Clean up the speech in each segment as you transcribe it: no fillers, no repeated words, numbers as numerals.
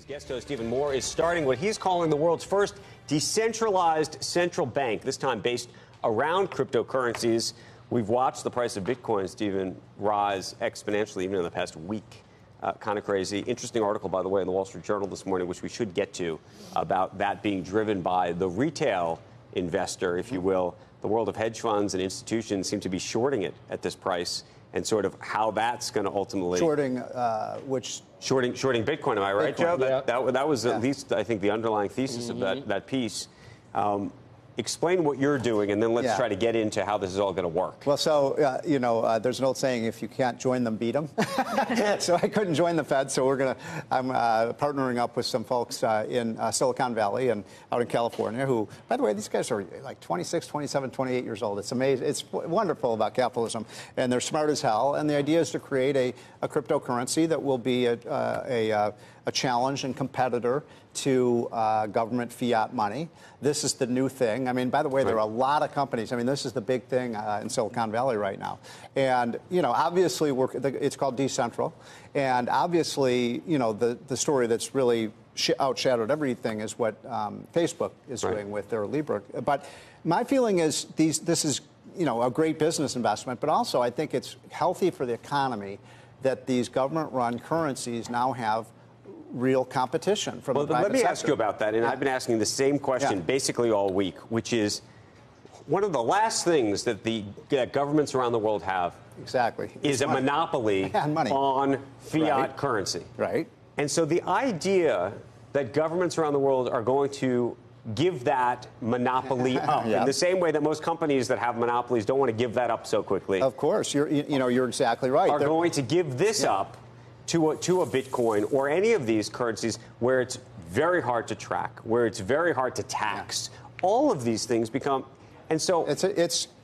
As guest host Stephen Moore is starting what he's calling the world's first decentralized central bank, this time based around cryptocurrencies. We've watched the price of Bitcoin, Stephen, rise exponentially even in the past week. Kind of crazy. Interesting article, by the way, in the Wall Street Journal this morning, which we should get to, about that being driven by the retail investor, if you will. The world of hedge funds and institutions seem to be shorting it at this price, and sort of how that's going to ultimately shorting Bitcoin. Am I right, Joe? Yeah. That was at least, I think, the underlying thesis of that piece. Explain what you're doing, and then let's try to get into how this is all going to work. Well, so, there's an old saying, if you can't join them, beat them. So I couldn't join the Fed, so I'm partnering up with some folks in Silicon Valley and out in California who, by the way, these guys are like 26, 27, 28 years old. It's amazing. It's wonderful about capitalism, and they're smart as hell. And the idea is to create a cryptocurrency that will be a challenge and competitor to government fiat money. This is the new thing. I mean, by the way, there are a lot of companies. I mean, this is the big thing in Silicon Valley right now. And, obviously, it's called decentral. And obviously, the story that's really outshadowed everything is what Facebook is doing with their Libra. But my feeling is this is, a great business investment, but also I think it's healthy for the economy that these government-run currencies now have real competition from the private sector. Let me ask you about that, and I've been asking the same question basically all week, which is one of the last things that that governments around the world have is a monopoly on fiat currency. Right. And so the idea that governments around the world are going to give that monopoly up in the same way that most companies that have monopolies don't want to give that up so quickly. Of course, you're exactly right. Are going to give this up to a Bitcoin or any of these currencies where it's very hard to track, where it's very hard to tax. All of these things become, and so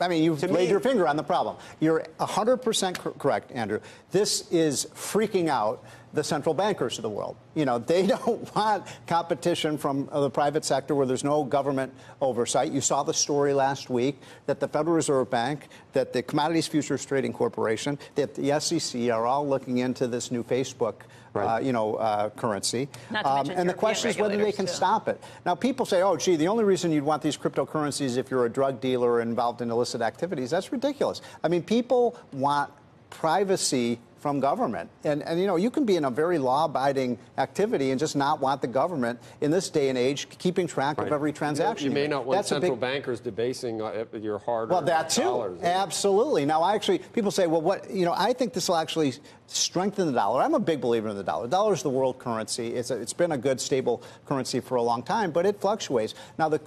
I mean, you've laid your finger on the problem. You're 100% correct, Andrew. This is freaking out the central bankers of the world. They don't want competition from the private sector where there's no government oversight. You saw the story last week that the Federal Reserve Bank, that the Commodities Futures Trading Corporation, that the SEC are all looking into this new Facebook currency. And the question is whether they can stop it. Now, people say, oh, gee, the only reason you'd want these cryptocurrencies if you're a drug dealer involved in illicit activities, that's ridiculous. I mean, people want privacy from government. And you can be in a very law-abiding activity and just not want the government, in this day and age, keeping track of every transaction. You may not want central bankers debasing your hard-earned dollars. Well, that too. Absolutely. Now, people say, well, I think this will actually strengthen the dollar. I'm a big believer in the dollar. The dollar is the world currency. It's been a good, stable currency for a long time, but it fluctuates. Now, the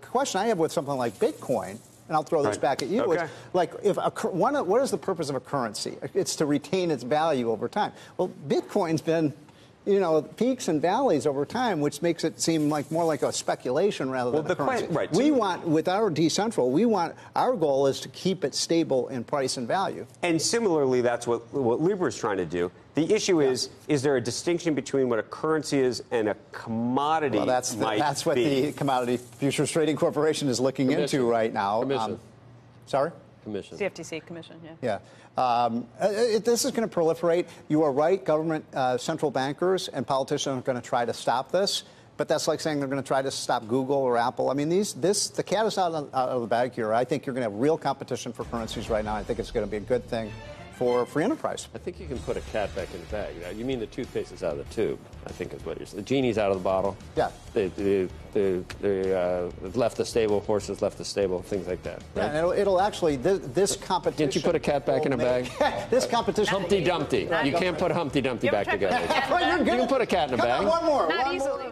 question I have with something like Bitcoin, and I'll throw this back at you, is like, what is the purpose of a currency? It's to retain its value over time. Well, Bitcoin's been, peaks and valleys over time, which makes it seem like more like a speculation rather than a currency. We want, with our decentral, our goal is to keep it stable in price and value. And similarly, that's what Libra is trying to do. The issue is there a distinction between what a currency is and a commodity Well, that's what the Commodity Futures Trading Corporation is looking into right now. Commission. Sorry? Commission. CFTC commission, Yeah. This is going to proliferate. You are right. Government, central bankers and politicians are going to try to stop this. But that's like saying they're going to try to stop Google or Apple. I mean, the cat is out of the bag here. I think you're going to have real competition for currencies right now. I think it's going to be a good thing for free enterprise. I think you can put a cat back in the bag. You mean the toothpaste is out of the tube, I think is what you're saying. The genie's out of the bottle. Yeah. They left the stable, horses left the stable, things like that. Right? Yeah, and it'll actually, this competition... Didn't you put a cat back in a bag? This competition... Humpty Dumpty. You can't put Humpty Dumpty back together. You can put a cat in a bag. One more. Not One easily. more.